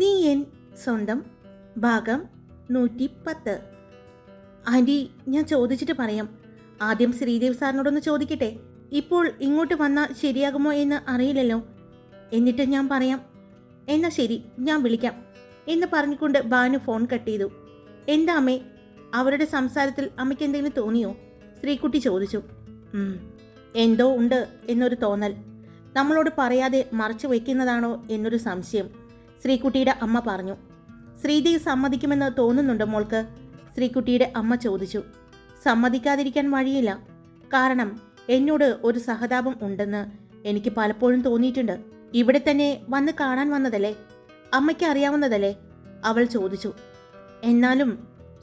നീ എൻ സ്വന്തം ഭാഗം 110. ആൻറ്റി, ഞാൻ ചോദിച്ചിട്ട് പറയാം. ആദ്യം ശ്രീദേവ് സാറിനോടൊന്ന് ചോദിക്കട്ടെ. ഇപ്പോൾ ഇങ്ങോട്ട് വന്നാൽ ശരിയാകുമോ എന്ന് അറിയില്ലല്ലോ. എന്നിട്ട് ഞാൻ പറയാം. എന്നാൽ ശരി, ഞാൻ വിളിക്കാം എന്ന് പറഞ്ഞുകൊണ്ട് ഭാനു ഫോൺ കട്ട് ചെയ്തു. എന്താ അമ്മേ, അവരുടെ സംസാരത്തിൽ അമ്മയ്ക്ക് എന്തെങ്കിലും തോന്നിയോ? ശ്രീകുട്ടി ചോദിച്ചു. എന്തോ ഉണ്ട് എന്നൊരു തോന്നൽ. നമ്മളോട് പറയാതെ മറച്ചു വയ്ക്കുന്നതാണോ എന്നൊരു സംശയം, ശ്രീകുട്ടിയുടെ അമ്മ പറഞ്ഞു. ശ്രീദേവ് സമ്മതിക്കുമെന്ന് തോന്നുന്നുണ്ടോ മോൾക്ക്? ശ്രീകുട്ടിയുടെ അമ്മ ചോദിച്ചു. സമ്മതിക്കാതിരിക്കാൻ വഴിയില്ല. കാരണം എന്നോട് ഒരു സഹതാപം ഉണ്ടെന്ന് എനിക്ക് പലപ്പോഴും തോന്നിയിട്ടുണ്ട്. ഇവിടെ തന്നെ വന്ന് കാണാൻ വന്നതല്ലേ, അമ്മയ്ക്ക് അറിയാവുന്നതല്ലേ? അവൾ ചോദിച്ചു. എന്നാലും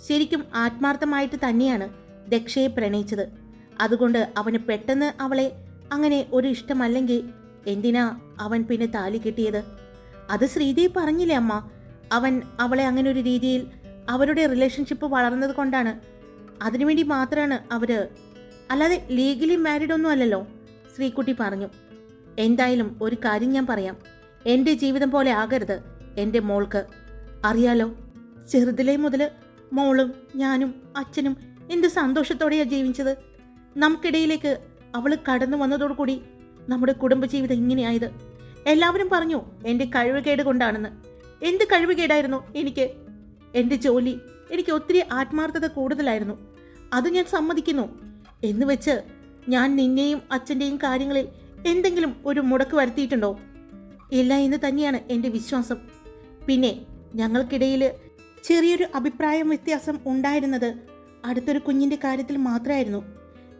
ശരിക്കും ആത്മാർത്ഥമായിട്ട് തന്നെയാണ് ദക്ഷയെ പ്രണയിച്ചത്. അതുകൊണ്ട് അവന് പെട്ടെന്ന് അവളെ അങ്ങനെ ഒരു ഇഷ്ടമല്ലെങ്കിൽ എന്തിനാ അവൻ പിന്നെ താലി കെട്ടിയത്? അത് ശ്രീദേവ് പറഞ്ഞില്ലേ അമ്മ, അവൻ അവളെ അങ്ങനെ ഒരു രീതിയിൽ അവരുടെ റിലേഷൻഷിപ്പ് വളർന്നത് കൊണ്ടാണ്. അതിനുവേണ്ടി മാത്രമാണ് അവര്, അല്ലാതെ ലീഗലി മാരീഡ് ഒന്നും അല്ലല്ലോ, ശ്രീകുട്ടി പറഞ്ഞു. എന്തായാലും ഒരു കാര്യം ഞാൻ പറയാം. എൻ്റെ ജീവിതം പോലെ ആകരുത് എൻ്റെ മോൾക്ക്. അറിയാലോ, ചെറുതിലേ മുതൽ മോളും ഞാനും അച്ഛനും എന്ത് സന്തോഷത്തോടെയാണ് ജീവിച്ചത്. നമുക്കിടയിലേക്ക് അവൾ കടന്നു വന്നതോടുകൂടി നമ്മുടെ കുടുംബജീവിതം ഇങ്ങനെയായത്. എല്ലാവരും പറഞ്ഞു എൻ്റെ കഴിവുകേട് കൊണ്ടാണെന്ന്. എന്ത് കഴിവുകേടായിരുന്നു എനിക്ക്? എൻ്റെ ജോലി എനിക്ക് ഒത്തിരി ആത്മാർത്ഥത കൂടുതലായിരുന്നു, അത് ഞാൻ സമ്മതിക്കുന്നു. എന്ന് വെച്ച് ഞാൻ നിന്നെയും അച്ഛൻ്റെയും കാര്യങ്ങളിൽ എന്തെങ്കിലും ഒരു മുടക്ക് വരുത്തിയിട്ടുണ്ടോ? ഇല്ല എന്ന് തന്നെയാണ് എൻ്റെ വിശ്വാസം. പിന്നെ ഞങ്ങൾക്കിടയിൽ ചെറിയൊരു അഭിപ്രായ വ്യത്യാസം ഉണ്ടായിരുന്നത് അടുത്തൊരു കുഞ്ഞിൻ്റെ കാര്യത്തിൽ മാത്രമായിരുന്നു.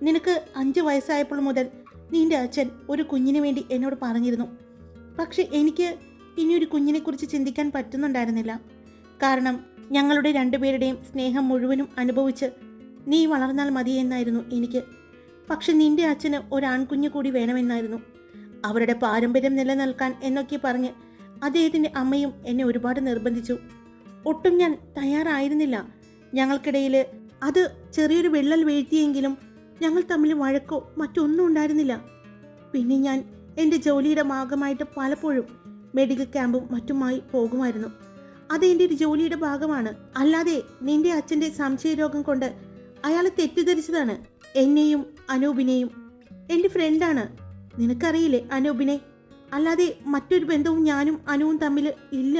നിനക്ക് 5 വയസ്സായപ്പോൾ മുതൽ നിന്റെ അച്ഛൻ ഒരു കുഞ്ഞിന് വേണ്ടി എന്നോട് പറഞ്ഞിരുന്നു. പക്ഷെ എനിക്ക് ഇനിയൊരു കുഞ്ഞിനെക്കുറിച്ച് ചിന്തിക്കാൻ പറ്റുന്നുണ്ടായിരുന്നില്ല. കാരണം ഞങ്ങളുടെ രണ്ടുപേരുടെയും സ്നേഹം മുഴുവനും അനുഭവിച്ച് നീ വളർന്നാൽ മതി എന്നായിരുന്നു എനിക്ക്. പക്ഷെ നിന്റെ അച്ഛന് ഒരാൺകുഞ്ഞു കൂടി വേണമെന്നായിരുന്നു. അവരുടെ പാരമ്പര്യം നിലനിൽക്കാൻ എന്നൊക്കെ പറഞ്ഞ് അദ്ദേഹത്തിൻ്റെ അമ്മയും എന്നെ ഒരുപാട് നിർബന്ധിച്ചു. ഒട്ടും ഞാൻ തയ്യാറായിരുന്നില്ല. ഞങ്ങൾക്കിടയിൽ അത് ചെറിയൊരു വിള്ളൽ വീഴ്ത്തിയെങ്കിലും ഞങ്ങൾ തമ്മിൽ വഴക്കോ മറ്റൊന്നും ഉണ്ടായിരുന്നില്ല. പിന്നെ ഞാൻ എൻ്റെ ജോലിയുടെ ഭാഗമായിട്ട് പലപ്പോഴും മെഡിക്കൽ ക്യാമ്പും മറ്റുമായി പോകുമായിരുന്നു. അത് എൻ്റെ ഒരു ജോലിയുടെ ഭാഗമാണ്. അല്ലാതെ നിന്റെ അച്ഛൻ്റെ സംശയരോഗം കൊണ്ട് അയാൾ തെറ്റിദ്ധരിച്ചതാണ് എന്നെയും അനൂപിനെയും. എൻ്റെ ഫ്രണ്ടാണ്, നിനക്കറിയില്ലേ അനൂപിനെ? അല്ലാതെ മറ്റൊരു ബന്ധവും ഞാനും അനുവും തമ്മിൽ ഇല്ല.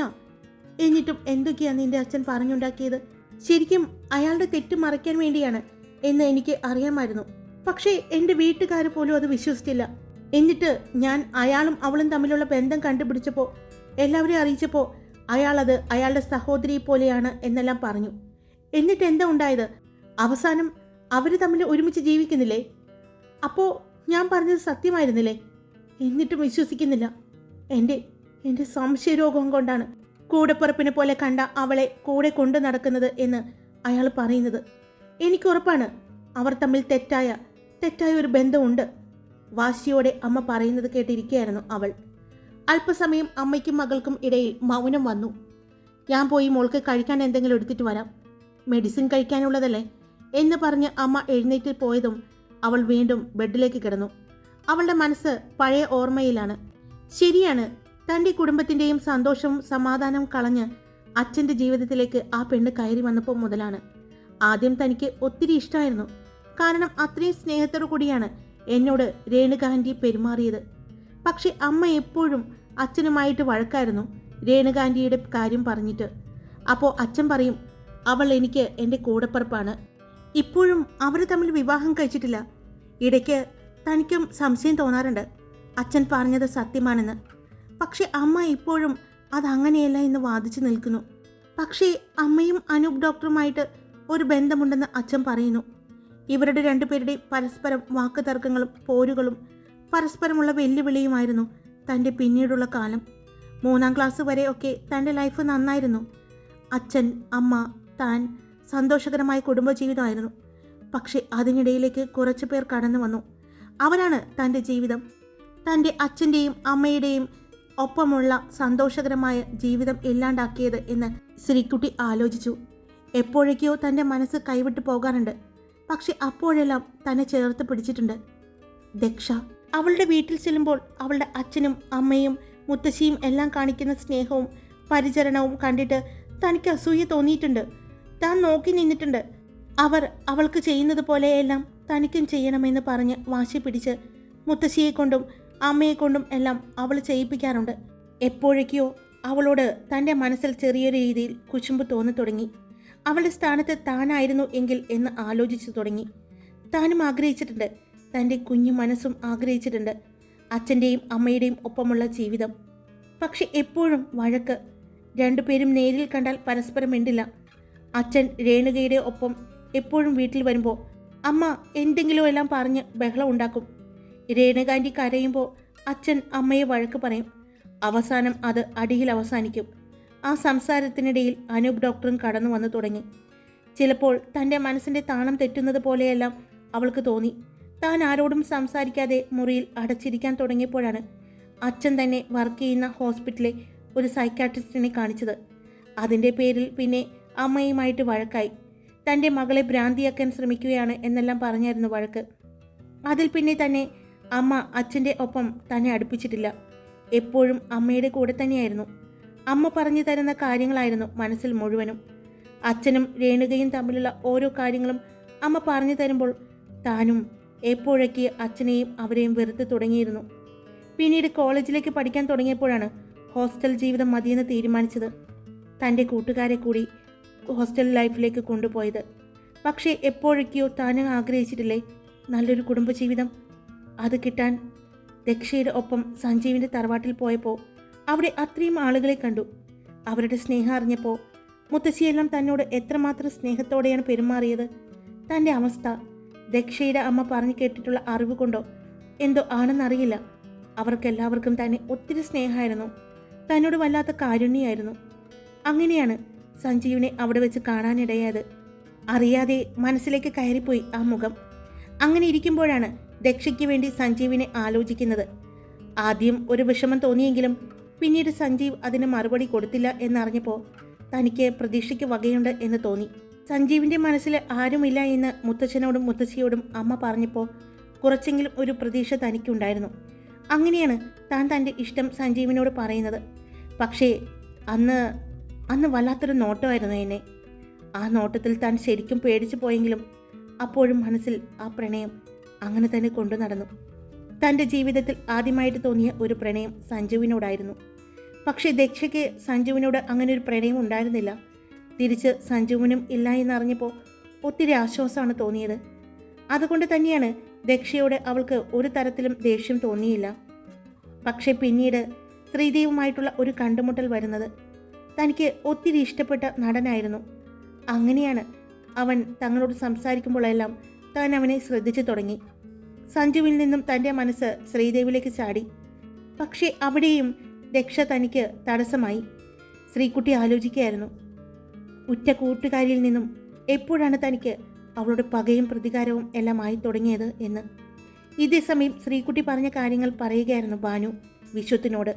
എന്നിട്ടും എന്തൊക്കെയാണ് നിന്റെ അച്ഛൻ പറഞ്ഞുണ്ടാക്കിയത്? ശരിക്കും അയാളുടെ തെറ്റ് മറയ്ക്കാൻ വേണ്ടിയാണ് എന്ന് എനിക്ക് അറിയാമായിരുന്നു. പക്ഷേ എൻ്റെ വീട്ടുകാർ പോലും അത് വിശ്വസിച്ചില്ല. എന്നിട്ട് ഞാൻ അയാളും അവളും തമ്മിലുള്ള ബന്ധം കണ്ടുപിടിച്ചപ്പോൾ, എല്ലാവരെയും അറിയിച്ചപ്പോൾ അയാളത് അയാളുടെ സഹോദരി പോലെയാണ് എന്നെല്ലാം പറഞ്ഞു. എന്നിട്ട് എന്താ ഉണ്ടായത്? അവസാനം അവർ തമ്മിൽ ഒരുമിച്ച് ജീവിക്കുന്നില്ലേ? അപ്പോൾ ഞാൻ പറഞ്ഞത് സത്യമായിരുന്നില്ലേ? എന്നിട്ടും വിശ്വസിക്കുന്നില്ല. എൻ്റെ സംശയരോഗം കൊണ്ടാണ് കൂടെപ്പുറപ്പിനെ പോലെ കണ്ട അവളെ കൂടെ കൊണ്ടു നടക്കുന്നത് എന്ന് അയാൾ പറയുന്നത്. എനിക്കുറപ്പാണ് അവർ തമ്മിൽ തെറ്റായ ഒരു ബന്ധമുണ്ട്. വാശിയോടെ അമ്മ പറയുന്നത് കേട്ടിരിക്കുകയായിരുന്നു അവൾ. അല്പസമയം അമ്മയ്ക്കും മകൾക്കും ഇടയിൽ മൗനം വന്നു. ഞാൻ പോയി മോൾക്ക് കഴിക്കാൻ എന്തെങ്കിലും എടുത്തിട്ട് വരാം, മെഡിസിൻ കഴിക്കാനുള്ളതല്ലേ എന്ന് പറഞ്ഞ് അമ്മ എഴുന്നേറ്റ് പോയതും അവൾ വീണ്ടും ബെഡിലേക്ക് കിടന്നു. അവളുടെ മനസ്സ് പഴയ ഓർമ്മയിലാണ്. ശരിയാണ്, തൻ്റെ കുടുംബത്തിൻ്റെയും സന്തോഷവും സമാധാനവും കളഞ്ഞ് അച്ഛൻ്റെ ജീവിതത്തിലേക്ക് ആ പെണ്ണ് കയറി വന്നപ്പോൾ മുതലാണ്. ആദ്യം തനിക്ക് ഒത്തിരി ഇഷ്ടമായിരുന്നു. കാരണം അത്രയും സ്നേഹത്തോടു കൂടിയാണ് എന്നോട് രേണുക ആൻറ്റി പെരുമാറിയത്. പക്ഷെ അമ്മ എപ്പോഴും അച്ഛനുമായിട്ട് വഴക്കായിരുന്നു രേണുക ആൻറ്റിയുടെ കാര്യം പറഞ്ഞിട്ട്. അപ്പോൾ അച്ഛൻ പറയും, അവൾ എനിക്ക് എൻ്റെ കൂടപ്പിറപ്പാണ്, ഇപ്പോഴും അവർ തമ്മിൽ വിവാഹം കഴിച്ചിട്ടില്ല. ഇടയ്ക്ക് തനിക്കും സംശയം തോന്നാറുണ്ട് അച്ഛൻ പറഞ്ഞത് സത്യമാണെന്ന്. പക്ഷെ അമ്മ ഇപ്പോഴും അതങ്ങനെയല്ല എന്ന് വാദിച്ചു നിൽക്കുന്നു. പക്ഷേ അമ്മയും അനൂപ് ഡോക്ടറുമായിട്ട് ഒരു ബന്ധമുണ്ടെന്ന് അച്ഛൻ പറയുന്നു. ഇവരുടെ രണ്ടുപേരുടെയും പരസ്പരം വാക്ക് തർക്കങ്ങളും പോരുകളും പരസ്പരമുള്ള വെല്ലുവിളിയുമായിരുന്നു തൻ്റെ പിന്നീടുള്ള കാലം. 3ാം ക്ലാസ് വരെ ഒക്കെ തൻ്റെ ലൈഫ് നന്നായിരുന്നു. അച്ഛൻ, അമ്മ, താൻ സന്തോഷകരമായ കുടുംബജീവിതമായിരുന്നു. പക്ഷെ അതിനിടയിലേക്ക് കുറച്ചു പേർ കടന്നു വന്നു. അവരാണ് തൻ്റെ ജീവിതം, തൻ്റെ അച്ഛൻ്റെയും അമ്മയുടെയും ഒപ്പമുള്ള സന്തോഷകരമായ ജീവിതം ഇല്ലാണ്ടാക്കിയത് എന്ന് ശ്രീകുട്ടി ആലോചിച്ചു. എപ്പോഴൊക്കെയോ തൻ്റെ മനസ്സ് കൈവിട്ടു പോകാറുണ്ട്. പക്ഷെ അപ്പോഴെല്ലാം തന്നെ ചേർത്ത് പിടിച്ചിട്ടുണ്ട് ദക്ഷ. അവളുടെ വീട്ടിൽ ചെല്ലുമ്പോൾ അവളുടെ അച്ഛനും അമ്മയും മുത്തശ്ശിയും എല്ലാം കാണിക്കുന്ന സ്നേഹവും പരിചരണവും കണ്ടിട്ട് തനിക്ക് അസൂയ തോന്നിയിട്ടുണ്ട്. താൻ നോക്കി നിന്നിട്ടുണ്ട്. അവൾക്ക് ചെയ്യുന്നത് പോലെയെല്ലാം തനിക്കും ചെയ്യണമെന്ന് പറഞ്ഞ് വാശി പിടിച്ച് മുത്തശ്ശിയെ കൊണ്ടും അമ്മയെ കൊണ്ടും എല്ലാം അവൾ ചെയ്യിപ്പിക്കാറുണ്ട്. എപ്പോഴൊക്കെയോ അവളോട് തൻ്റെ മനസ്സിൽ ചെറിയൊരു രീതിയിൽ കുശുമ്പ് തോന്നി തുടങ്ങി. അവളുടെ സ്ഥാനത്ത് താനായിരുന്നു എങ്കിൽ എന്ന് ആലോചിച്ചു തുടങ്ങി. താനും ആഗ്രഹിച്ചിട്ടുണ്ട്, തൻ്റെ കുഞ്ഞു മനസ്സും ആഗ്രഹിച്ചിട്ടുണ്ട് അച്ഛൻ്റെയും അമ്മയുടെയും ഒപ്പമുള്ള ജീവിതം. പക്ഷെ എപ്പോഴും വഴക്ക്. രണ്ടുപേരും നേരിൽ കണ്ടാൽ പരസ്പരം മിണ്ടില്ല. അച്ഛൻ രേണുകയുടെ ഒപ്പം എപ്പോഴും വീട്ടിൽ വരുമ്പോൾ അമ്മ എന്തെങ്കിലും എല്ലാം പറഞ്ഞ് ബഹളം ഉണ്ടാക്കും. രേണുകാൻ്റി കരയുമ്പോൾ അച്ഛൻ അമ്മയെ വഴക്ക് പറയും. അവസാനം അത് അടിയിൽ അവസാനിക്കും. ആ സംസാരത്തിനിടയിൽ അനൂപ് ഡോക്ടറും കടന്നു വന്നു തുടങ്ങി. ചിലപ്പോൾ തൻ്റെ മനസ്സിൻ്റെ താളം തെറ്റുന്നത് പോലെയെല്ലാം അവൾക്ക് തോന്നി. താൻ ആരോടും സംസാരിക്കാതെ മുറിയിൽ അടച്ചിരിക്കാൻ തുടങ്ങിയപ്പോഴാണ് അച്ഛൻ തന്നെ വർക്ക് ചെയ്യുന്ന ഹോസ്പിറ്റലിലെ ഒരു സൈക്കാട്രിസ്റ്റിനെ കാണിച്ചത്. അതിൻ്റെ പേരിൽ പിന്നെ അമ്മയുമായിട്ട് വഴക്കായി. തൻ്റെ മകളെ ഭ്രാന്തിയാക്കാൻ ശ്രമിക്കുകയാണ് എന്നെല്ലാം പറഞ്ഞായിരുന്നു വഴക്ക്. അതിൽ പിന്നെ തന്നെ അമ്മ അച്ഛൻ്റെ ഒപ്പം തന്നെ അടുപ്പിച്ചിട്ടില്ല. എപ്പോഴും അമ്മയുടെ കൂടെ തന്നെയായിരുന്നു. അമ്മ പറഞ്ഞു തരുന്ന കാര്യങ്ങളായിരുന്നു മനസ്സിൽ മുഴുവനും. അച്ഛനും രേണുകയും തമ്മിലുള്ള ഓരോ കാര്യങ്ങളും അമ്മ പറഞ്ഞു തരുമ്പോൾ താനും എപ്പോഴൊക്കെ അച്ഛനെയും അവരെയും വെറുത്ത് തുടങ്ങിയിരുന്നു. പിന്നീട് കോളേജിലേക്ക് പഠിക്കാൻ തുടങ്ങിയപ്പോഴാണ് ഹോസ്റ്റൽ ജീവിതം മതിയെന്ന് തീരുമാനിച്ചത്. തൻ്റെ കൂട്ടുകാരെ കൂടി ഹോസ്റ്റൽ ലൈഫിലേക്ക് കൊണ്ടുപോയത്. പക്ഷേ എപ്പോഴൊക്കെയോ താനും ആഗ്രഹിച്ചിട്ടില്ലേ നല്ലൊരു കുടുംബജീവിതം. അത് കിട്ടാൻ ദക്ഷയുടെ ഒപ്പം സഞ്ജീവിൻ്റെ തറവാട്ടിൽ പോയപ്പോൾ അവിടെ അത്രയും ആളുകളെ കണ്ടു. അവരുടെ സ്നേഹം അറിഞ്ഞപ്പോൾ മുത്തശ്ശിയെല്ലാം തന്നോട് എത്രമാത്രം സ്നേഹത്തോടെയാണ് പെരുമാറിയത്. തൻ്റെ അവസ്ഥ ദക്ഷയുടെ അമ്മ പറഞ്ഞു കേട്ടിട്ടുള്ള അറിവ് കൊണ്ടോ എന്തോ ആണെന്നറിയില്ല, അവർക്കെല്ലാവർക്കും തന്നെ ഒത്തിരി സ്നേഹമായിരുന്നു. തന്നോട് വല്ലാത്ത കാരുണ്യമായിരുന്നു. അങ്ങനെയാണ് സഞ്ജീവിനെ അവിടെ വെച്ച് കാണാനിടയായത്. അറിയാതെ മനസ്സിലേക്ക് കയറിപ്പോയി ആ മുഖം. അങ്ങനെ ഇരിക്കുമ്പോഴാണ് ദക്ഷയ്ക്ക് വേണ്ടി സഞ്ജീവിനെ ആലോചിക്കുന്നത്. ആദ്യം ഒരു വിഷമം തോന്നിയെങ്കിലും പിന്നീട് സഞ്ജീവ് അതിന് മറുപടി കൊടുത്തില്ല എന്നറിഞ്ഞപ്പോൾ തനിക്ക് പ്രതീക്ഷയ്ക്ക് വകയുണ്ട് എന്ന് തോന്നി. സഞ്ജീവിൻ്റെ മനസ്സിൽ ആരുമില്ല എന്ന് മുത്തച്ഛനോടും മുത്തശ്ശിയോടും അമ്മ പറഞ്ഞപ്പോൾ കുറച്ചെങ്കിലും ഒരു പ്രതീക്ഷ തനിക്കുണ്ടായിരുന്നു. അങ്ങനെയാണ് താൻ തൻ്റെ ഇഷ്ടം സഞ്ജീവിനോട് പറയുന്നത്. പക്ഷേ അന്ന് വല്ലാത്തൊരു നോട്ടമായിരുന്നു എന്നെ. ആ നോട്ടത്തിൽ താൻ ശരിക്കും പേടിച്ചു പോയെങ്കിലും അപ്പോഴും മനസ്സിൽ ആ പ്രണയം അങ്ങനെ തന്നെ കൊണ്ടു നടന്നു. തൻ്റെ ജീവിതത്തിൽ ആദ്യമായിട്ട് തോന്നിയ ഒരു പ്രണയം സഞ്ജുവിനോടായിരുന്നു. പക്ഷേ ദക്ഷയ്ക്ക് സഞ്ജുവിനോട് അങ്ങനെ ഒരു പ്രണയം ഉണ്ടായിരുന്നില്ല. തിരിച്ച് സഞ്ജുവിനും ഇല്ല എന്നറിഞ്ഞപ്പോൾ ഒത്തിരി ആശ്വാസമാണ് തോന്നിയത്. അതുകൊണ്ട് തന്നെയാണ് ദക്ഷയോട് അവൾക്ക് ഒരു തരത്തിലും ദേഷ്യം തോന്നിയില്ല. പക്ഷേ പിന്നീട് ശ്രീദേവുമായിട്ടുള്ള ഒരു കണ്ടുമുട്ടൽ വരുന്നത് തനിക്ക് ഒത്തിരി ഇഷ്ടപ്പെട്ട നടനായിരുന്നു. അങ്ങനെയാണ് അവൻ തങ്ങളോട് സംസാരിക്കുമ്പോഴെല്ലാം താൻ അവനെ ശ്രദ്ധിച്ചു തുടങ്ങി. സഞ്ജുവിൽ നിന്നും തൻ്റെ മനസ്സ് ശ്രീദേവിലേക്ക് ചാടി. പക്ഷേ അവിടെയും ദക്ഷ തനിക്ക് തടസ്സമായി. ശ്രീകുട്ടി ആലോചിക്കുകയായിരുന്നു, ഉറ്റ കൂട്ടുകാരിയിൽ നിന്നും എപ്പോഴാണ് തനിക്ക് അവളുടെ പകയും പ്രതികാരവും എല്ലാം ആയി തുടങ്ങിയത് എന്ന്. ഇതേ സമയം ശ്രീകുട്ടി പറഞ്ഞ കാര്യങ്ങൾ പറയുകയായിരുന്നു ഭാനു വിശ്വത്തിനോട്.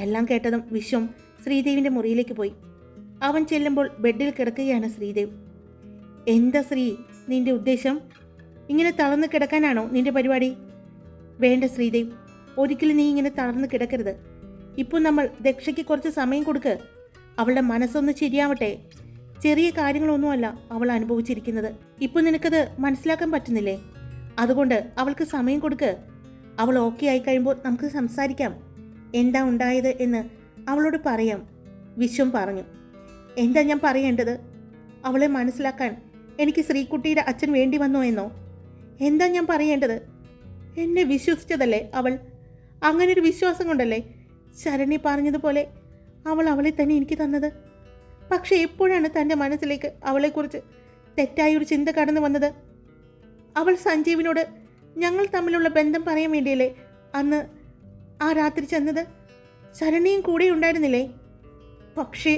എല്ലാം കേട്ടതും വിശ്വം ശ്രീദേവിൻ്റെ മുറിയിലേക്ക് പോയി. അവൻ ചെല്ലുമ്പോൾ ബെഡിൽ കിടക്കുകയാണ് ശ്രീദേവ്. എന്താ ശ്രീ നിന്റെ ഉദ്ദേശം? ഇങ്ങനെ തളർന്ന് കിടക്കാനാണോ നിന്റെ പരിപാടി? വേണ്ട ശ്രീദേവ്, ഒരിക്കലും നീ ഇങ്ങനെ തളർന്ന് കിടക്കരുത്. ഇപ്പോൾ നമ്മൾ ദക്ഷയ്ക്ക് കുറച്ച് സമയം കൊടുക്ക്. അവളുടെ മനസ്സൊന്ന് ശരിയാവട്ടെ. ചെറിയ കാര്യങ്ങളൊന്നുമല്ല അവൾ അനുഭവിച്ചിരിക്കുന്നത്. ഇപ്പോൾ നിനക്കത് മനസ്സിലാക്കാൻ പറ്റുന്നില്ലേ? അതുകൊണ്ട് അവൾക്ക് സമയം കൊടുക്ക്. അവൾ ഓക്കെ ആയി കഴിയുമ്പോൾ നമുക്ക് സംസാരിക്കാം. എന്താ ഉണ്ടായത് എന്ന് അവളോട് പറയാം. വിശ്വം പറഞ്ഞു. എന്താ ഞാൻ പറയേണ്ടത്? അവളെ മനസ്സിലാക്കാൻ എനിക്ക് ശ്രീകുട്ടിയുടെ അച്ഛൻ വേണ്ടി വന്നോ എന്നോ? എന്താ ഞാൻ പറയേണ്ടത്? എന്നെ വിശ്വസിച്ചതല്ലേ അവൾ? അങ്ങനൊരു വിശ്വാസം കൊണ്ടല്ലേ ശരണി പറഞ്ഞതുപോലെ അവളെ തന്നെ എനിക്ക് തന്നത്. പക്ഷെ എപ്പോഴാണ് തൻ്റെ മനസ്സിലേക്ക് അവളെക്കുറിച്ച് തെറ്റായൊരു ചിന്ത കടന്നു വന്നത്? അവൾ സഞ്ജീവിനോട് ഞങ്ങൾ തമ്മിലുള്ള ബന്ധം പറയാൻ വേണ്ടിയല്ലേ അന്ന് ആ രാത്രി ചെന്നത്? ശരണിയും കൂടെ ഉണ്ടായിരുന്നില്ലേ? പക്ഷേ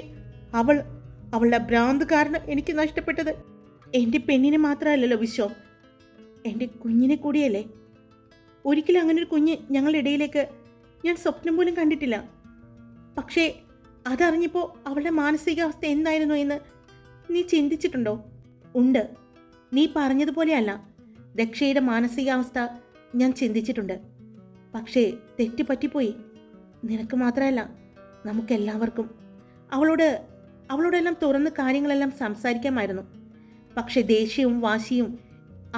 അവളുടെ ഭ്രാന്ത് കാരണം എനിക്ക് നഷ്ടപ്പെട്ടത് എൻ്റെ പെണ്ണിനെ മാത്രമല്ലല്ലോ വിശ്വം, എൻ്റെ കുഞ്ഞിനെ കൂടിയല്ലേ. ഒരിക്കലും അങ്ങനൊരു കുഞ്ഞ് ഞങ്ങളുടെ ഇടയിലേക്ക് ഞാൻ സ്വപ്നം പോലും കണ്ടിട്ടില്ല. പക്ഷേ അതറിഞ്ഞപ്പോൾ അവളുടെ മാനസികാവസ്ഥ എന്തായിരുന്നു എന്ന് നീ ചിന്തിച്ചിട്ടുണ്ടോ? ഉണ്ട്, നീ പറഞ്ഞതുപോലെയല്ല ദക്ഷയുടെ മാനസികാവസ്ഥ ഞാൻ ചിന്തിച്ചിട്ടുണ്ട്. പക്ഷേ തെറ്റ് പറ്റിപ്പോയി. നിനക്ക് മാത്രമല്ല, നമുക്കെല്ലാവർക്കും. അവളോട് അവളോടെല്ലാം തുറന്ന് കാര്യങ്ങളെല്ലാം സംസാരിക്കാമായിരുന്നു. പക്ഷെ ദേഷ്യവും വാശിയും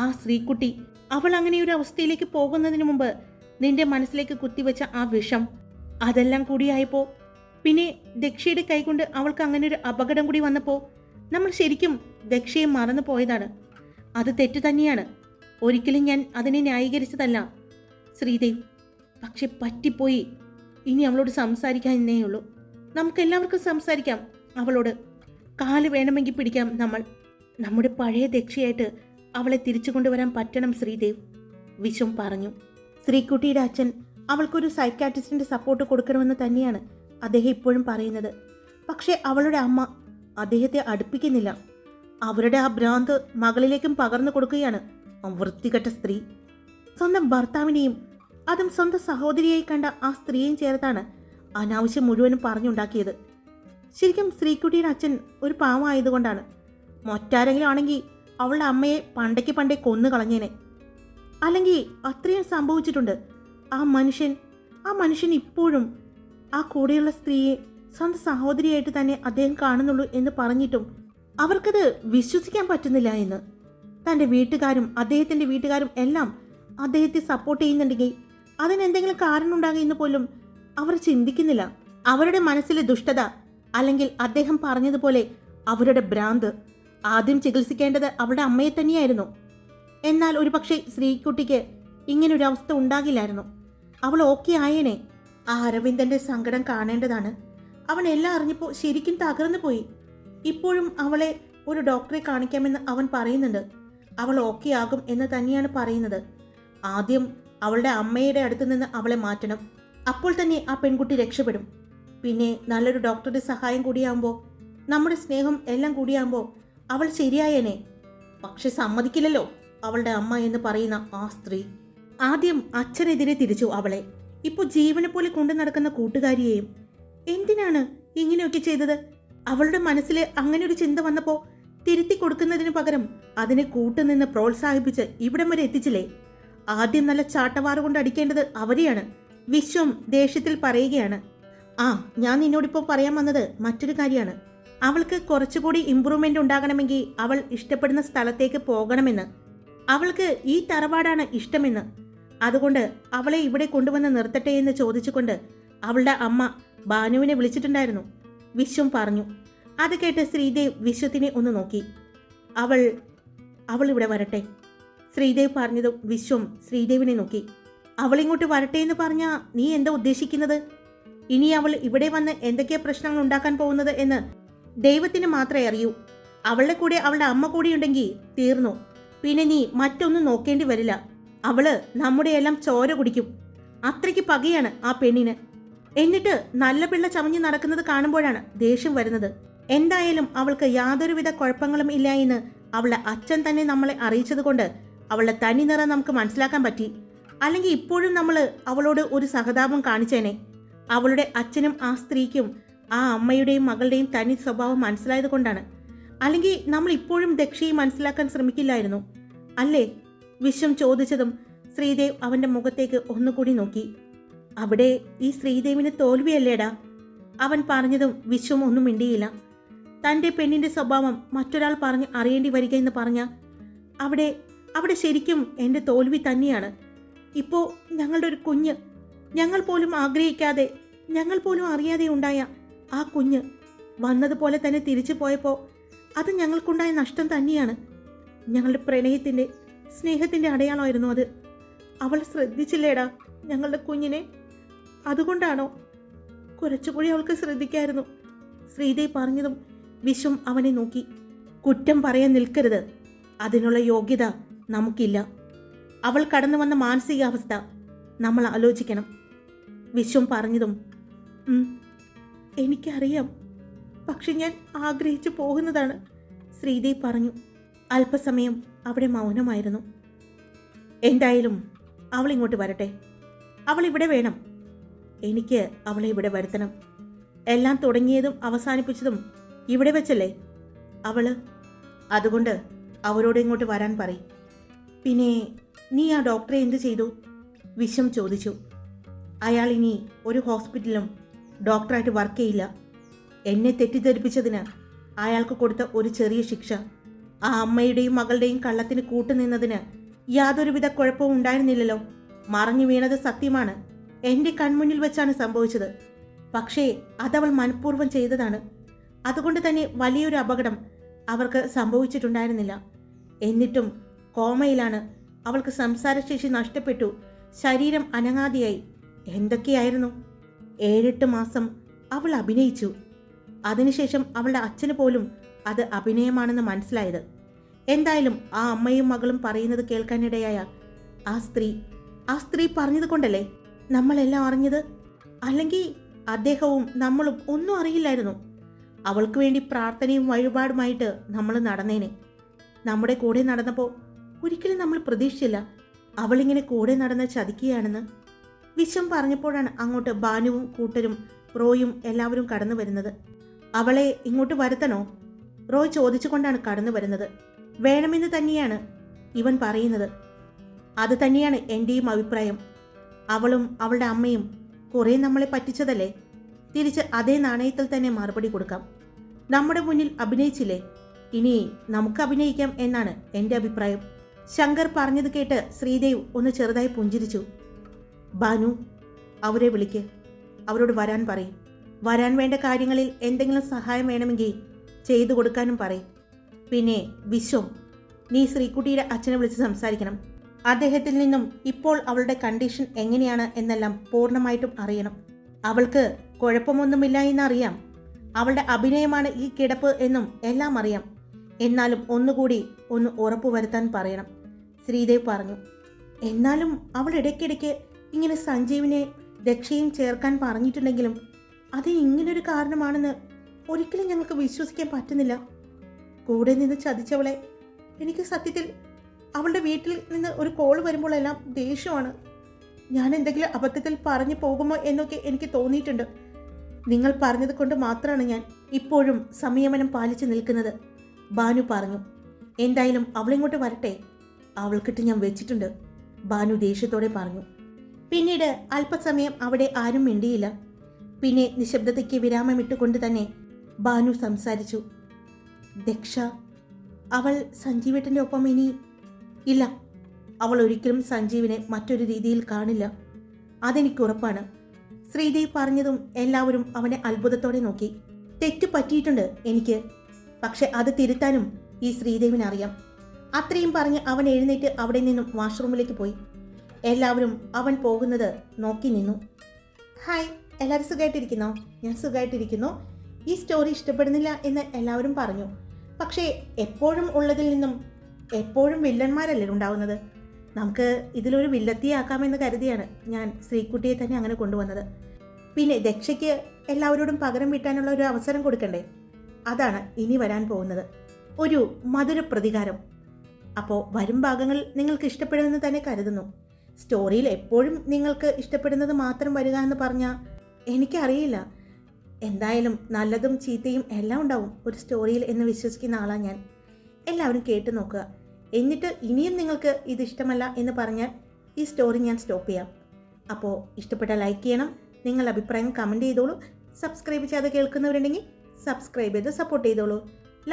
ആ സ്ത്രീക്കുട്ടി അവൾ അങ്ങനെ ഒരു അവസ്ഥയിലേക്ക് പോകുന്നതിന് മുമ്പ് നിന്റെ മനസ്സിലേക്ക് കുത്തിവെച്ച ആ വിഷം അതെല്ലാം കൂടിയായപ്പോൾ പിന്നെ ദക്ഷയുടെ കൈകൊണ്ട് അവൾക്ക് അങ്ങനെ ഒരു അപകടം കൂടി വന്നപ്പോൾ നമ്മൾ ശരിക്കും ദക്ഷയെ മറന്നു പോയതാണ്. അത് തെറ്റു തന്നെയാണ്. ഒരിക്കലും ഞാൻ അതിനെ ന്യായീകരിച്ചതല്ല ശ്രീദേവ്. പക്ഷെ പറ്റിപ്പോയി. ഇനി അവളോട് സംസാരിക്കാൻ എന്നേയുള്ളൂ. നമുക്കെല്ലാവർക്കും സംസാരിക്കാം അവളോട്. കാല് വേണമെങ്കിൽ പിടിക്കാം. നമ്മുടെ പഴയ ദക്ഷയായിട്ട് അവളെ തിരിച്ചു കൊണ്ടുവരാൻ പറ്റണം ശ്രീദേവ്, വിശ്വം പറഞ്ഞു. ശ്രീകുട്ടിയുടെ അച്ഛൻ അവൾക്കൊരു സൈക്കാട്രിസ്റ്റിന്റെ സപ്പോർട്ട് കൊടുക്കണമെന്ന് തന്നെയാണ് അദ്ദേഹം ഇപ്പോഴും പറയുന്നത്. പക്ഷേ അവളുടെ അമ്മ അദ്ദേഹത്തെ അടുപ്പിക്കുന്നില്ല. അവരുടെ ആ ഭ്രാന്ത് മകളിലേക്കും പകർന്നു കൊടുക്കുകയാണ് വൃത്തികെട്ട സ്ത്രീ. സ്വന്തം ഭർത്താവിനെയും അതും സ്വന്തം സഹോദരിയായി കണ്ട ആ സ്ത്രീയും ചേർത്താണ് അനാവശ്യം മുഴുവനും പറഞ്ഞുണ്ടാക്കിയത്. ശരിക്കും ശ്രീകുട്ടിയുടെ അച്ഛൻ ഒരു പാവമായതുകൊണ്ടാണ്. മറ്റാരെങ്കിലും ആണെങ്കിൽ അവളുടെ അമ്മയെ പണ്ടേ കൊന്നു കളഞ്ഞേനെ. അല്ലെങ്കിൽ അത്രയും സംഭവിച്ചിട്ടുണ്ട്. ആ മനുഷ്യൻ ഇപ്പോഴും ആ കൂടെയുള്ള സ്ത്രീയെ സ്വന്തം സഹോദരിയായിട്ട് തന്നെ അദ്ദേഹം കാണുന്നുള്ളൂ എന്ന് പറഞ്ഞിട്ടും അവർക്കത് വിശ്വസിക്കാൻ പറ്റുന്നില്ല എന്ന്. തൻ്റെ വീട്ടുകാരും അദ്ദേഹത്തിൻ്റെ വീട്ടുകാരും എല്ലാം അദ്ദേഹത്തെ സപ്പോർട്ട് ചെയ്യുന്നുണ്ടെങ്കിൽ അതിനെന്തെങ്കിലും കാരണം ഉണ്ടാകുമെന്ന് പോലും അവർ ചിന്തിക്കുന്നില്ല. അവരുടെ മനസ്സിലെ ദുഷ്ടത, അല്ലെങ്കിൽ അദ്ദേഹം പറഞ്ഞതുപോലെ അവരുടെ ഭ്രാന്ത്, ആദ്യം ചികിത്സിക്കേണ്ടത് അവളുടെ അമ്മയെ തന്നെയായിരുന്നു. എന്നാൽ ഒരുപക്ഷെ ശ്രീകുട്ടിക്ക് ഇങ്ങനൊരു അവസ്ഥ ഉണ്ടാകില്ലായിരുന്നു. അവൾ ഓക്കെ ആയേനെ. ആ അരവിന്ദന്റെ സങ്കടം കാണേണ്ടതാണ്. അവൻ എല്ലാം അറിഞ്ഞപ്പോൾ ശരിക്കും തകർന്നു പോയി. ഇപ്പോഴും അവളെ ഒരു ഡോക്ടറെ കാണിക്കാമെന്ന് അവൻ പറയുന്നുണ്ട്. അവൾ ഓക്കെ ആകും എന്ന് തന്നെയാണ് പറയുന്നത്. ആദ്യം അവളുടെ അമ്മയുടെ അടുത്ത് നിന്ന് അവളെ മാറ്റണം. അപ്പോൾ തന്നെ ആ പെൺകുട്ടി രക്ഷപ്പെടും. പിന്നെ നല്ലൊരു ഡോക്ടറുടെ സഹായം കൂടിയാകുമ്പോൾ, നമ്മുടെ സ്നേഹം എല്ലാം കൂടിയാകുമ്പോൾ അവൾ ശരിയായേനെ. പക്ഷെ സമ്മതിക്കില്ലല്ലോ അവളുടെ അമ്മ എന്ന് പറയുന്ന ആ സ്ത്രീ. ആദ്യം അച്ഛനെതിരെ തിരിച്ചു അവളെ. ഇപ്പോൾ ജീവനെ പോലെ കൊണ്ടു നടക്കുന്ന കൂട്ടുകാരിയെയും. എന്തിനാണ് ഇങ്ങനെയൊക്കെ ചെയ്തത്? അവളുടെ മനസ്സിൽ അങ്ങനെ ഒരു ചിന്ത വന്നപ്പോൾ തിരുത്തി കൊടുക്കുന്നതിന് പകരം അതിനെ കൂട്ടുനിന്ന് പ്രോത്സാഹിപ്പിച്ച് ഇവിടം വരെ എത്തിച്ചില്ലേ? ആദ്യം നല്ല ചാട്ടവാറ് കൊണ്ട് അടിക്കേണ്ടത് അവരെയാണ്. വിശ്വം ദേഷ്യത്തിൽ പറയുകയാണ്. ഞാൻ നിന്നോടിപ്പോൾ പറയാൻ വന്നത് മറ്റൊരു കാര്യമാണ്. അവൾക്ക് കുറച്ചുകൂടി ഇമ്പ്രൂവ്മെന്റ് ഉണ്ടാകണമെങ്കിൽ അവൾ ഇഷ്ടപ്പെടുന്ന സ്ഥലത്തേക്ക് പോകണമെന്ന്. അവൾക്ക് ഈ തറവാടാണ് ഇഷ്ടമെന്ന്. അതുകൊണ്ട് അവളെ ഇവിടെ കൊണ്ടുവന്ന് നിർത്തട്ടെ എന്ന് ചോദിച്ചുകൊണ്ട് അവളുടെ അമ്മ ഭാനുവിനെ വിളിച്ചിട്ടുണ്ടായിരുന്നു, വിശ്വം പറഞ്ഞു. അത് കേട്ട് ശ്രീദേവ് വിശ്വത്തിനെ ഒന്ന് നോക്കി. അവൾ ഇവിടെ വരട്ടെ. ശ്രീദേവ് പറഞ്ഞതും വിശ്വം ശ്രീദേവിനെ നോക്കി. അവളിങ്ങോട്ട് വരട്ടെ എന്ന് പറഞ്ഞാൽ നീ എന്താ ഉദ്ദേശിക്കുന്നത്? ഇനി അവൾ ഇവിടെ വന്ന് എന്തൊക്കെയാ പ്രശ്നങ്ങൾ ഉണ്ടാക്കാൻ പോകുന്നത് എന്ന് ദൈവത്തിന് മാത്രമേ അറിയൂ. അവളുടെ കൂടെ അവളുടെ അമ്മ കൂടിയുണ്ടെങ്കിൽ തീർന്നു. പിന്നെ നീ മറ്റൊന്നും നോക്കേണ്ടി വരില്ല. അവള് നമ്മുടെ എല്ലാം ചോര കുടിക്കും. അത്രയ്ക്ക് പകയാണ് ആ പെണ്ണിന്. എന്നിട്ട് നല്ല പിള്ള ചമഞ്ഞ് നടക്കുന്നത് കാണുമ്പോഴാണ് ദേഷ്യം വരുന്നത്. എന്തായാലും അവൾക്ക് യാതൊരുവിധ കുഴപ്പങ്ങളും ഇല്ല എന്ന് അവളുടെ അച്ഛൻ തന്നെ നമ്മളെ അറിയിച്ചത് കൊണ്ട് അവളുടെ തനി നിറം നമുക്ക് മനസ്സിലാക്കാൻ പറ്റി. അല്ലെങ്കിൽ ഇപ്പോഴും നമ്മൾ അവളോട് ഒരു സഹതാപം കാണിച്ചേനെ. അവളുടെ അച്ഛനും ആ സ്ത്രീക്കും ആ അമ്മയുടെയും മകളുടെയും തനി സ്വഭാവം മനസ്സിലായത് കൊണ്ടാണ്. അല്ലെങ്കിൽ നമ്മൾ ഇപ്പോഴും ദക്ഷയെ മനസ്സിലാക്കാൻ ശ്രമിക്കില്ലായിരുന്നു അല്ലേ? വിശ്വം ചോദിച്ചതും ശ്രീദേവ് അവന്റെ മുഖത്തേക്ക് ഒന്നുകൂടി നോക്കി. അവിടെ ഈ ശ്രീദേവിന് തോൽവിയല്ലേടാ? അവൻ പറഞ്ഞതും വിശ്വം ഒന്നും മിണ്ടിയില്ല. തൻ്റെ പെണ്ണിന്റെ സ്വഭാവം മറ്റൊരാൾ പറഞ്ഞ് അറിയേണ്ടി വരിക എന്ന് പറഞ്ഞ അവിടെ ശരിക്കും എൻ്റെ തോൽവി തന്നെയാണ്. ഇപ്പോൾ ഞങ്ങളുടെ ഒരു കുഞ്ഞ്, ഞങ്ങൾ പോലും ആഗ്രഹിക്കാതെ, ഞങ്ങൾ പോലും അറിയാതെ ഉണ്ടായ ആ കുഞ്ഞ് വന്നതുപോലെ തന്നെ തിരിച്ചു പോയപ്പോൾ അത് ഞങ്ങൾക്കുണ്ടായ നഷ്ടം തന്നെയാണ്. ഞങ്ങളുടെ പ്രണയത്തിൻ്റെ, സ്നേഹത്തിൻ്റെ അടയാളമായിരുന്നു അത്. അവൾ ശ്രദ്ധിച്ചില്ലേടാ ഞങ്ങളുടെ കുഞ്ഞിനെ? അതുകൊണ്ടാണോ? കുറച്ചുകൂടി അവൾക്ക് ശ്രദ്ധിക്കായിരുന്നു. ശ്രീദേവ് പറഞ്ഞതും വിശ്വം അവനെ നോക്കി. കുറ്റം പറയാൻ നിൽക്കരുത്. അതിനുള്ള യോഗ്യത നമുക്കില്ല. അവൾ കടന്നു വന്ന മാനസികാവസ്ഥ നമ്മൾ ആലോചിക്കണം. വിശ്വം പറഞ്ഞതും എനിക്കറിയാം, പക്ഷെ ഞാൻ ആഗ്രഹിച്ചു പോകുന്നതാണ്, ശ്രീദേവ് പറഞ്ഞു. അല്പസമയം അവിടെ മൗനമായിരുന്നു. എന്തായാലും അവൾ ഇങ്ങോട്ട് വരട്ടെ. അവൾ ഇവിടെ വേണം. എനിക്ക് അവളെ ഇവിടെ വരുത്തണം. എല്ലാം തുടങ്ങിയതും അവസാനിപ്പിച്ചതും ഇവിടെ വെച്ചല്ലേ അതുകൊണ്ട് അവരോട് ഇങ്ങോട്ട് വരാൻ പറയും. പിന്നെ നീ ആ ഡോക്ടറെ എന്ത് ചെയ്തു? വിശ്വം ചോദിച്ചു. അയാൾ ഇനി ഒരു ഹോസ്പിറ്റലിലും ഡോക്ടറായിട്ട് വർക്ക് ചെയ്യില്ല. എന്നെ തെറ്റിദ്ധരിപ്പിച്ചതിന് അയാൾക്ക് കൊടുത്ത ഒരു ചെറിയ ശിക്ഷ. ആ അമ്മയുടെയും മകളുടെയും കള്ളത്തിന് കൂട്ടുനിന്നതിന് യാതൊരുവിധ കുഴപ്പവും ഉണ്ടായിരുന്നില്ലല്ലോ. മറഞ്ഞു വീണത് സത്യമാണ്. എൻ്റെ കൺമുന്നിൽ വെച്ചാണ് സംഭവിച്ചത്. പക്ഷേ അതവൾ മനഃപൂർവ്വം ചെയ്തതാണ്. അതുകൊണ്ട് തന്നെ വലിയൊരു അപകടം അവർക്ക് സംഭവിച്ചിട്ടുണ്ടായിരുന്നില്ല. എന്നിട്ടും കോമയിലാണ്. അവൾക്ക് സംസാരശേഷി നഷ്ടപ്പെട്ടു. ശരീരം അനങ്ങാതെയായി. എന്തൊക്കെയായിരുന്നു. 7-8 മാസം അവൾ അഭിനയിച്ചു. അതിനുശേഷം അവളുടെ അച്ഛന് പോലും അത് അഭിനയമാണെന്ന് മനസ്സിലായത്. എന്തായാലും ആ അമ്മയും മകളും പറയുന്നത് കേൾക്കാനിടയായ ആ സ്ത്രീ പറഞ്ഞത് കൊണ്ടല്ലേ നമ്മളെല്ലാം അറിഞ്ഞത്. അല്ലെങ്കിൽ അദ്ദേഹവും നമ്മളും ഒന്നും അറിയില്ലായിരുന്നു. അവൾക്ക് വേണ്ടി പ്രാർത്ഥനയും വഴിപാടുമായിട്ട് നമ്മൾ നടന്നേനെ. നമ്മുടെ കൂടെ നടന്നപ്പോൾ ഒരിക്കലും നമ്മൾ പ്രതീക്ഷിച്ചില്ല അവളിങ്ങനെ കൂടെ നടന്ന് ചതിക്കുകയാണെന്ന്. വിശ്വം പറഞ്ഞപ്പോഴാണ് അങ്ങോട്ട് ബാനുവും കൂട്ടരും റോയും എല്ലാവരും കടന്നു വരുന്നത്. അവളെ ഇങ്ങോട്ട് വരുത്തണോ? റോയ് ചോദിച്ചുകൊണ്ടാണ് കടന്നു വരുന്നത്. വേണമെന്ന് തന്നെയാണ് ഇവൻ പറയുന്നത്. അത് തന്നെയാണ് എൻ്റെയും അഭിപ്രായം. അവളും അവളുടെ അമ്മയും കുറേ നമ്മളെ പറ്റിച്ചതല്ലേ. തിരിച്ച് അതേ നാണയത്തിൽ തന്നെ മറുപടി കൊടുക്കാം. നമ്മുടെ മുന്നിൽ അഭിനയിച്ചില്ലേ, ഇനി നമുക്ക് അഭിനയിക്കാം എന്നാണ് എൻ്റെ അഭിപ്രായം. ശങ്കർ പറഞ്ഞത് കേട്ട് ശ്രീദേവ് ഒന്ന് ചെറുതായി പുഞ്ചിരിച്ചു. ബാനു, അവരെ വിളിക്ക്. അവരോട് വരാൻ പറയും. വരാൻ വേണ്ട കാര്യങ്ങളിൽ എന്തെങ്കിലും സഹായം വേണമെങ്കിൽ ചെയ്തു കൊടുക്കാനും പറയും. പിന്നെ വിശ്വം, നീ ശ്രീകുട്ടിയുടെ അച്ഛനെ വിളിച്ച് സംസാരിക്കണം. അദ്ദേഹത്തിൽ നിന്നും ഇപ്പോൾ അവളുടെ കണ്ടീഷൻ എങ്ങനെയാണ് എന്നെല്ലാം പൂർണ്ണമായിട്ടും അറിയണം. അവൾക്ക് കുഴപ്പമൊന്നുമില്ല എന്നറിയാം. അവളുടെ അഭിനയമാണ് ഈ കിടപ്പ് എന്നും എല്ലാം അറിയാം. എന്നാലും ഒന്നുകൂടി ഒന്ന് ഉറപ്പുവരുത്താൻ പറയണം, ശ്രീദേവ് പറഞ്ഞു. എന്നാലും അവൾ ഇടയ്ക്കിടയ്ക്ക് ഇങ്ങനെ സഞ്ജീവിനെ രക്ഷയും ചേർക്കാൻ പറഞ്ഞിട്ടുണ്ടെങ്കിലും അതിന് ഇങ്ങനൊരു കാരണമാണെന്ന് ഒരിക്കലും ഞങ്ങൾക്ക് വിശ്വസിക്കാൻ പറ്റുന്നില്ല. കൂടെ നിന്ന് ചതിച്ചവളെ എനിക്ക് സത്യത്തിൽ അവളുടെ വീട്ടിൽ നിന്ന് ഒരു കോൾ വരുമ്പോഴെല്ലാം ദേഷ്യമാണ്. ഞാൻ എന്തെങ്കിലും അബദ്ധത്തിൽ പറഞ്ഞു പോകുമോ എന്നൊക്കെ എനിക്ക് തോന്നിയിട്ടുണ്ട്. നിങ്ങൾ പറഞ്ഞത് കൊണ്ട് മാത്രമാണ് ഞാൻ ഇപ്പോഴും സംയമനം പാലിച്ചു നിൽക്കുന്നത്, ബാനു പറഞ്ഞു. എന്തായാലും അവളിങ്ങോട്ട് വരട്ടെ, അവൾക്കിട്ട് ഞാൻ വെച്ചിട്ടുണ്ട്, ബാനു ദേഷ്യത്തോടെ പറഞ്ഞു. പിന്നീട് അല്പസമയം അവിടെ ആരും മിണ്ടിയില്ല. പിന്നെ നിശബ്ദതയ്ക്ക് വിരാമമിട്ടുകൊണ്ട് തന്നെ ബാനു സംസാരിച്ചു. ദക്ഷ, അവൾ സഞ്ജീവേട്ടൻ്റെ ഒപ്പം ഇനി ഇല്ല. അവൾ ഒരിക്കലും സഞ്ജീവിനെ മറ്റൊരു രീതിയിൽ കാണില്ല, അതെനിക്ക് ഉറപ്പാണ്. ശ്രീദേവ് പറഞ്ഞതും എല്ലാവരും അവനെ അത്ഭുതത്തോടെ നോക്കി. തെറ്റു പറ്റിയിട്ടുണ്ട് എനിക്ക്, പക്ഷെ അത് തിരുത്താനും ഈ ശ്രീദേവിനറിയാം. അത്രയും പറഞ്ഞ് അവൻ എഴുന്നേറ്റ് അവിടെ നിന്നും വാഷ്റൂമിലേക്ക് പോയി. എല്ലാവരും അവൻ പോകുന്നത് നോക്കി നിന്നു. ഹായ്, എല്ലാവരും സുഖമായിട്ടിരിക്കുന്നോ? ഞാൻ സുഖമായിട്ടിരിക്കുന്നു. ഈ സ്റ്റോറി ഇഷ്ടപ്പെടുന്നില്ല എന്ന് എല്ലാവരും പറഞ്ഞു. പക്ഷേ എപ്പോഴും ഉള്ളതിൽ നിന്നും എപ്പോഴും വില്ലന്മാരല്ലേ ഉണ്ടാവുന്നത്. നമുക്ക് ഇതിലൊരു വില്ലത്തിയാക്കാമെന്ന് കരുതിയാണ് ഞാൻ ശ്രീകുട്ടിയെ തന്നെ അങ്ങനെ കൊണ്ടുവന്നത്. പിന്നെ ദക്ഷയ്ക്ക് എല്ലാവരോടും പകരം വീട്ടാനുള്ള ഒരു അവസരം കൊടുക്കണ്ടേ? അതാണ് ഇനി വരാൻ പോകുന്നത്, ഒരു മധുര പ്രതികാരം. അപ്പോൾ വരും ഭാഗങ്ങൾ നിങ്ങൾക്ക് ഇഷ്ടപ്പെടുമെന്ന് തന്നെ കരുതുന്നു. സ്റ്റോറിയിൽ എപ്പോഴും നിങ്ങൾക്ക് ഇഷ്ടപ്പെടുന്നത് മാത്രം വരിക എന്ന് പറഞ്ഞാൽ എനിക്കറിയില്ല. എന്തായാലും നല്ലതും ചീത്തയും എല്ലാം ഉണ്ടാവും ഒരു സ്റ്റോറിയിൽ എന്ന് വിശ്വസിക്കുന്ന ആളാണ് ഞാൻ. എല്ലാവരും കേട്ട് നോക്കുക. എന്നിട്ട് ഇനിയും നിങ്ങൾക്ക് ഇത് ഇഷ്ടമല്ല എന്ന് പറഞ്ഞാൽ ഈ സ്റ്റോറി ഞാൻ സ്റ്റോപ്പ് ചെയ്യാം. അപ്പോൾ ഇഷ്ടപ്പെട്ടാൽ ലൈക്ക് ചെയ്യണം, നിങ്ങളുടെ അഭിപ്രായം കമൻറ്റ് ചെയ്തോളൂ. സബ്സ്ക്രൈബ് ചെയ്യാതെ കേൾക്കുന്നവരുണ്ടെങ്കിൽ സബ്സ്ക്രൈബ് ചെയ്ത് സപ്പോർട്ട് ചെയ്തോളൂ.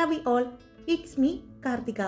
Love you all. It's me Karthika.